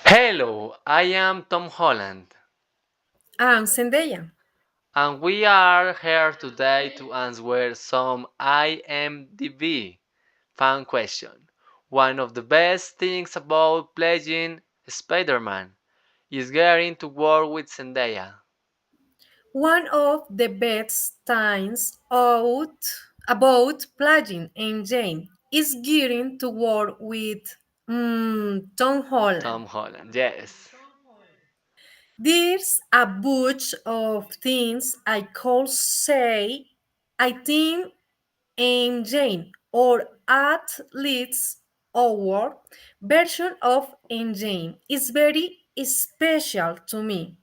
Hello, I am Tom Holland, I'm Zendaya. and we are here today to answer some IMDb fan question. One of the best things about playing Spider-Man is getting to work with Zendaya. One of the best things about playing and Jane is getting to work with Tom Holland. Tom Holland, yes. There's a bunch of things I could say. I think and Jane, or at least our version of Jane, is very special to me.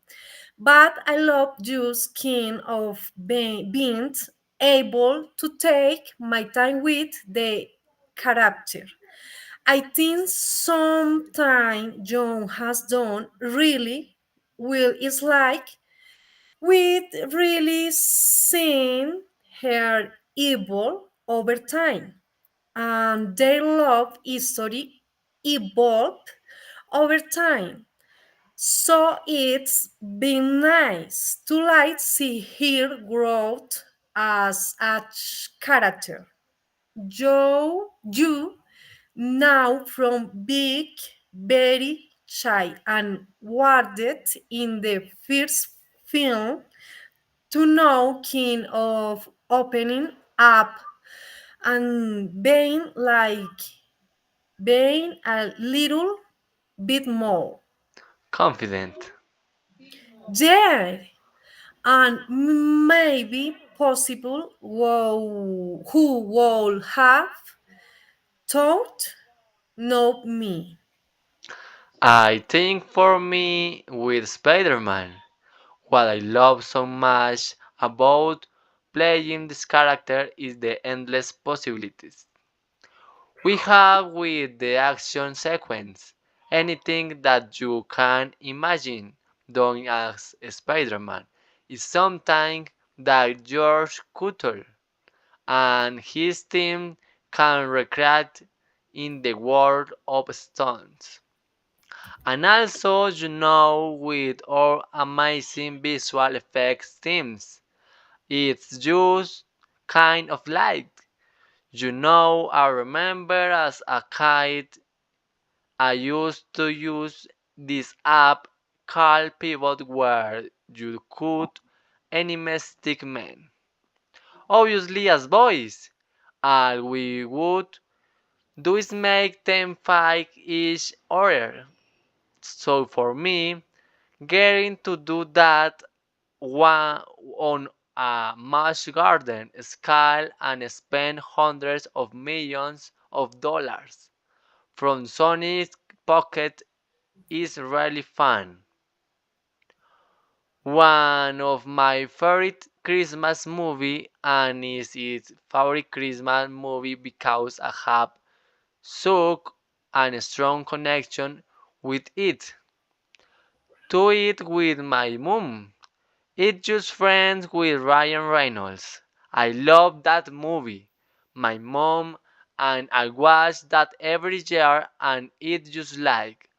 But I love just kind of being able to take my time with the character. I think sometimes John has done really well. It's like with really seeing her evil over time, and their love history evolved over time. So it's been nice to like see her growth as a character. You now from big, very shy and warded in the first film to now kind of opening up and being a little bit more. Confident. Yeah, and maybe possible who would have thought not me. I think for me, with Spider-Man, what I love so much about playing this character is the endless possibilities we have with the action sequence. Anything that you can imagine doing as Spider-Man is something that George Cutler and his team can recreate in the world of stunts. And also, with our amazing visual effects teams, it's just kind of like, I remember as a kid, I used to use this app called Pivot where you could anime stickmen, obviously as boys. All we would do is make them fight each other. So for me, getting to do that one on a much garden scale and spend hundreds of millions of dollars from Sony's pocket is really fun. One of my favorite Christmas movie and is its favorite Christmas movie because I have such a strong connection with it. To it with my mom. It's just friends with Ryan Reynolds. I love that movie. My mom and I watch that every year and it's just like,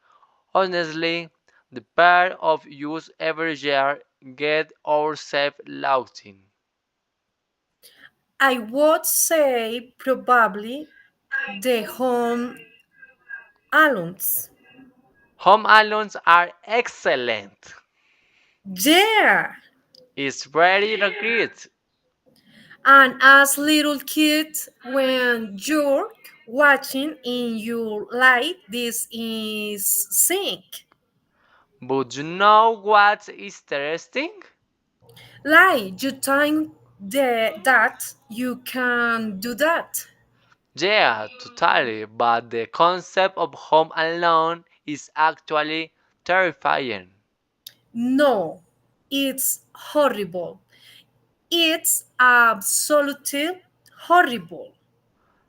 honestly, the pair of us every year get ourselves laughing. I would say probably the home alums. Home Alones are excellent. Yeah, It's very great. and as little kids, when you're watching in your light, this is sync. But you know what's interesting? Like you think that you can do that. Yeah, totally. But the concept of home alone is actually terrifying. No, it's horrible. It's absolutely horrible.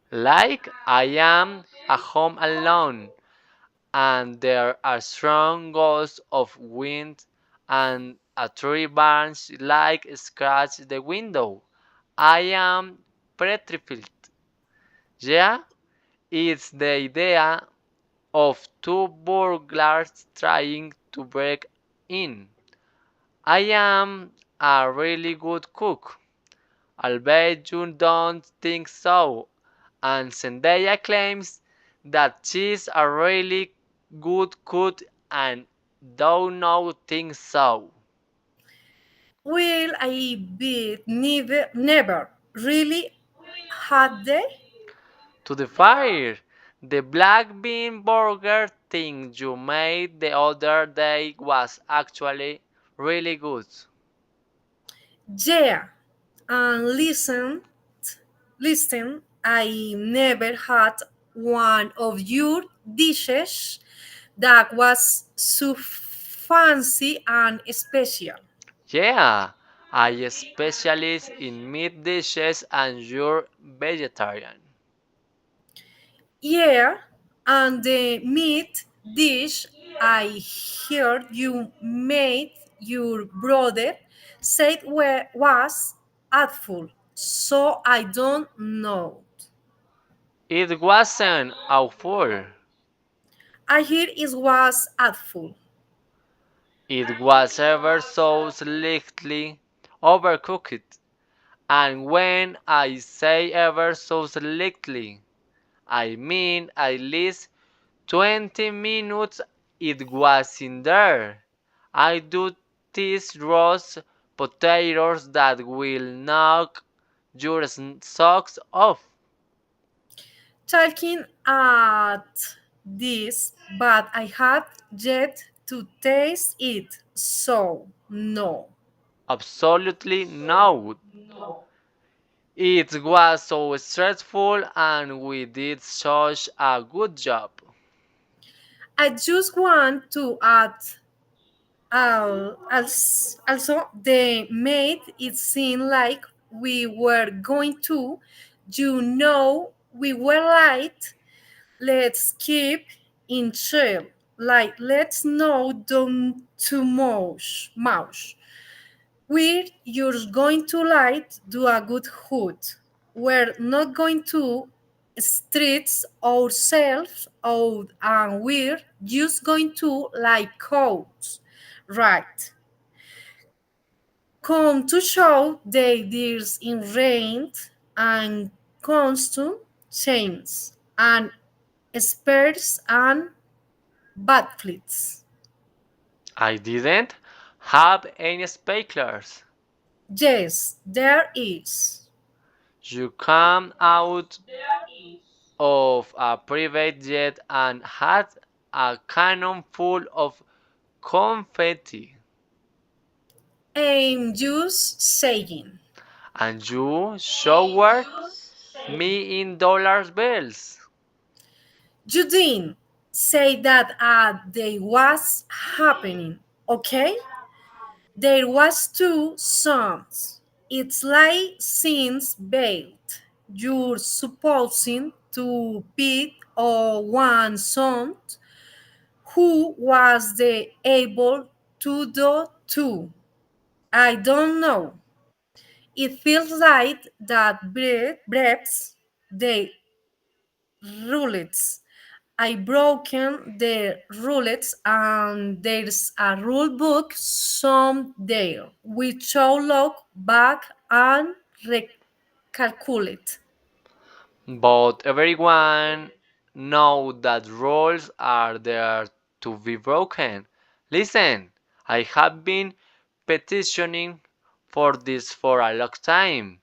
Like I am at home alone, and there are strong gusts of wind, and a tree branch like scratch the window. I am petrified. Yeah, it's the idea of two burglars trying to break in. I am a really good cook. I'll bet you don't think so. And Zendaya claims that she's a really good cook and don't know think so. Well, I bet never really had they? To the fire! The black bean burger thing you made the other day was actually really good. Yeah, and listen, I never had one of your dishes that was so fancy and special. Yeah, I specialist in meat dishes and you're vegetarian. Yeah, and the meat dish I heard you made your brother said was awful, so I don't know. It wasn't awful. I hear it was awful. It was ever so slightly overcooked. And when I say ever so slightly, I mean at least 20 minutes it was in there. I do these roast potatoes that will knock your socks off. Talking at this, but I have yet to taste it, so no. Absolutely no. It was so stressful and we did such a good job. I just want to add also they made it seem like we were going to, we were like, let's keep in chill, like let's not do too much. You're going to like do a good hood. We're not going to streets ourselves out, and we're just going to like coats. Right. Come to show they deals in rain and constant change and spares and backflips. I didn't have any speculars. Yes, there is. You come out of a private jet and had a cannon full of confetti. I'm just saying. And you showered me in dollar bills. You didn't say that they was happening, okay? There was two sons. It's like since veiled. You're supposing to pick one son who was the able to do two. I don't know. It feels like that breaks the rules. I broken the rules and there's a rule book some there. We shall look back and recalculate. But everyone know that rules are there to be broken. Listen, I have been petitioning for this for a long time,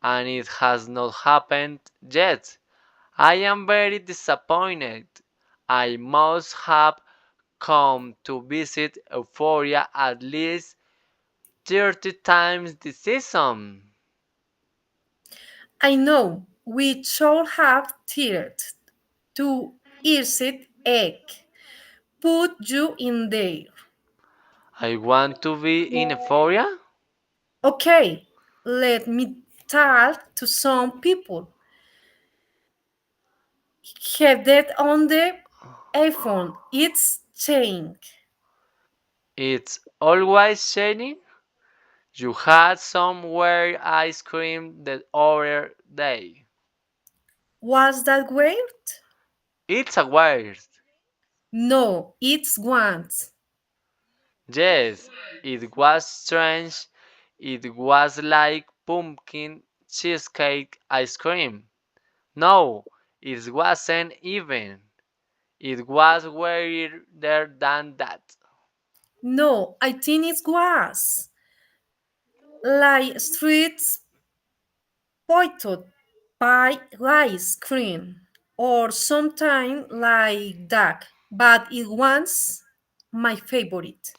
and it has not happened yet. I am very disappointed. I must have come to visit Euphoria at least 30 times this season. I know we shall have tiered to illicit egg. Put you in there. I want to be in Euphoria? Okay, let me talk to some people. Have that on the iPhone. It's changing. It's always shiny. You had some weird ice cream the other day. Was that weird? It's a weird. No, it's once. Yes, it was strange. It was like pumpkin cheesecake ice cream. No, it wasn't even. It was weirder than that. No, I think it was. Like streets pointed by ice cream. Or something like that. But it was my favorite.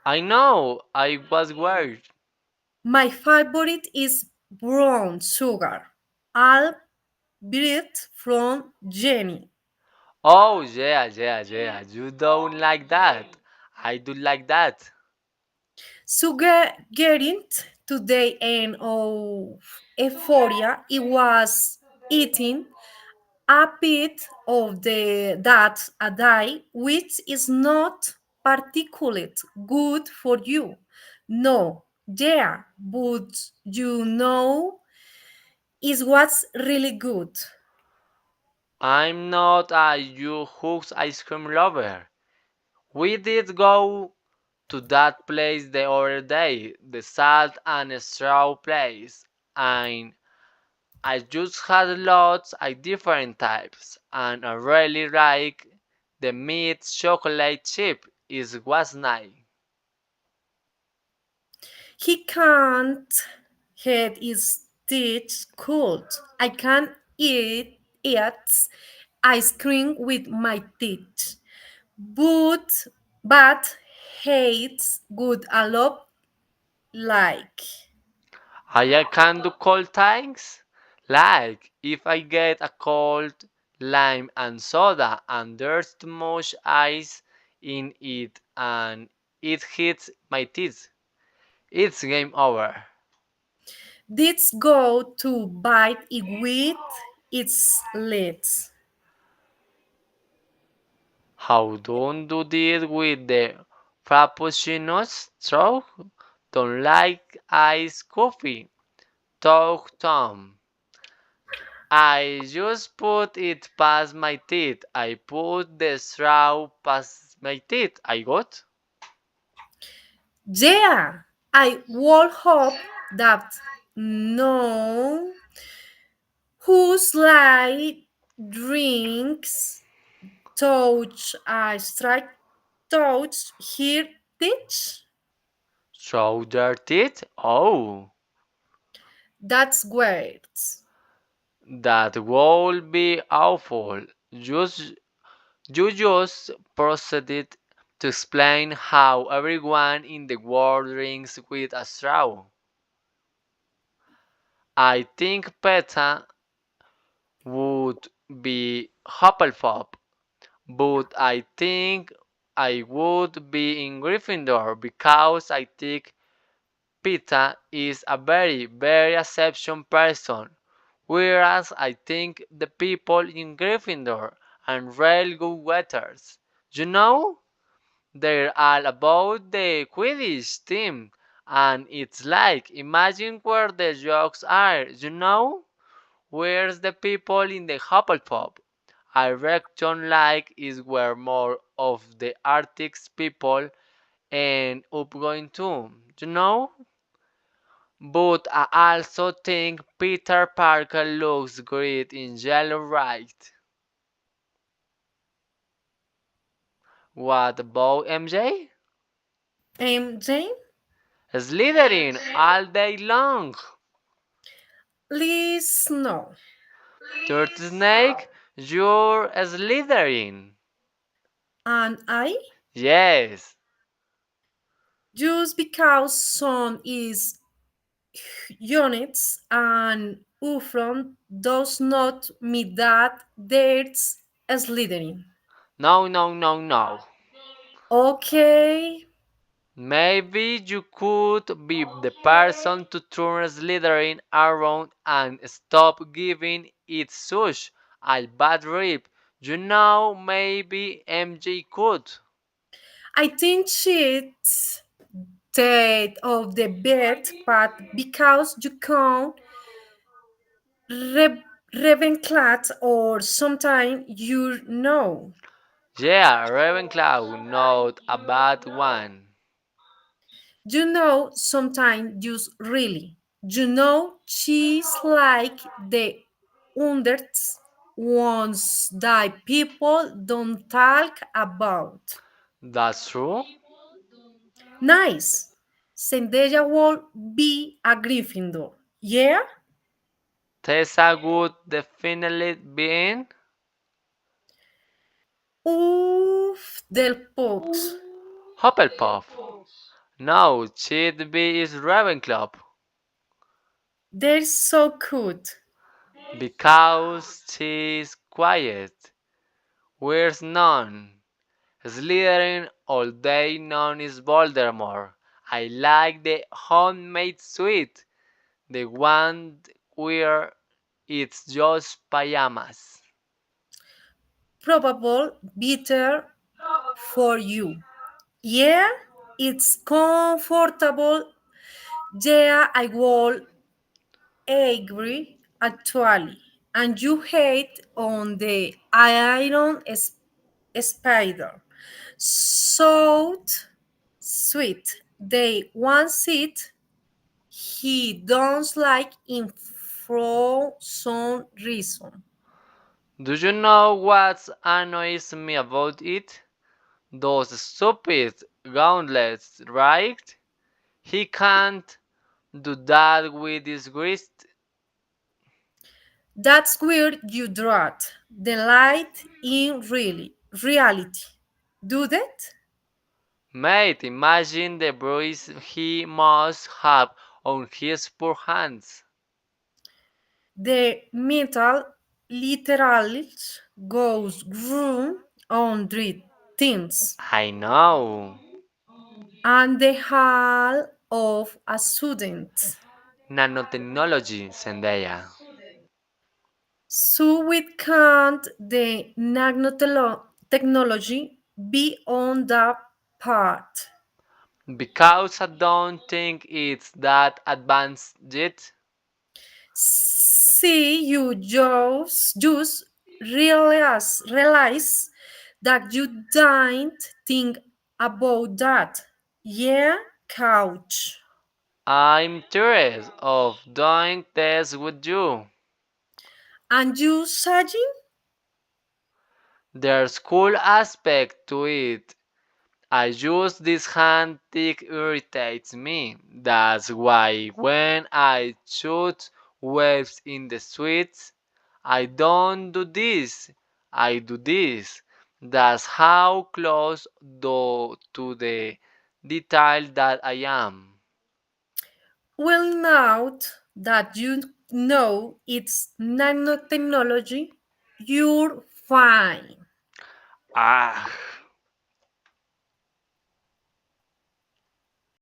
I know, I was weird. My favorite is brown sugar. All built from Jenny. Oh, yeah, yeah, yeah. You don't like that. I do like that. So getting to the end of Euphoria, it was eating a bit of the that a day, which is not particularly good for you. No, yeah, but you know is what's really good. I'm not a huge ice cream lover. We did go to that place the other day, the salt and straw place, and I just had lots of different types, and I really like the meat chocolate chip. It was nice. He can't get his teeth cold. I can eat ice cream with my teeth, but hates good a lot like. I can do cold things, like if I get a cold lime and soda and there's too much ice in it and it hits my teeth. It's game over. Let's go to bite it with its lids. How don't do this with the frappuccinos? So don't like iced coffee. Talk Tom. I just put it past my teeth. I put the straw past my teeth. I got. Yeah, I would hope that no whose light drinks touch I strike touch here teach. Show their teeth? Oh, That's weird. that would be awful. Just, you just proceeded to explain how everyone in the world drinks with a straw. I think PETA would be Hufflepuff, but I think I would be in Gryffindor because I think Pita is a very, very exceptional person, whereas I think the people in Gryffindor are real good waiters. You know, they're all about the Quidditch team, and it's like, imagine where the jokes are, you know? Where's the people in the Hufflepuff? I reckon like is where more of the Arctic's people end up going to, you know? But I also think Peter Parker looks great in yellow right. What about MJ? Jane, Slytherin all day long. please no. Turtle Snake, you're Slytherin. And I Yes. just because sun is units and Ufron does not mean that there's slithering. No, no, no, no. Okay, Maybe you could be the person to turn Slytherin around and stop giving it such a bad rip. You know, maybe MJ could. I think she's dead of the bed, but because you can't Ravenclaw or sometime you know. Yeah, Ravenclaw, not a bad one. You know, sometimes just really. You know, she's like the unders ones that people don't talk about. That's true. Nice. Zendaya will be a Gryffindor. Yeah? Tessa would definitely be in. Oof, del Pox. Hufflepuff. No, she'd be is Ravenclaw They're so cute. because she's quiet. Where's none? Slytherin all day none is Voldemort. I like the homemade sweet, the one where it's just pajamas. Probable bitter for you. Yeah, it's comfortable. Yeah, I will agree actually. And you hate on the iron spider. So sweet. They want it. He don't like in for some reason. Do you know what annoys me about it? Those stupid gauntlets, right? He can't do that with his wrist. That's where you draw the light in reality. Do that? Mate, imagine the bruise he must have on his poor hands. The metal literally goes room on the things I know. and the hall of a student. Nanotechnology, Zendaya. So we can't the nanotechnology be on that part. Because I don't think it's that advanced yet. See, you just realize that you didn't think about that. Yeah, couch. I'm curious of doing this with you. And you, Sajin? There's cool aspect to it. I use this hand tick irritates me. That's why when I shoot waves in the streets, I don't do this. I do this. That's how close to the detail that I am. Well, now that you know it's nanotechnology, you're fine. Ah.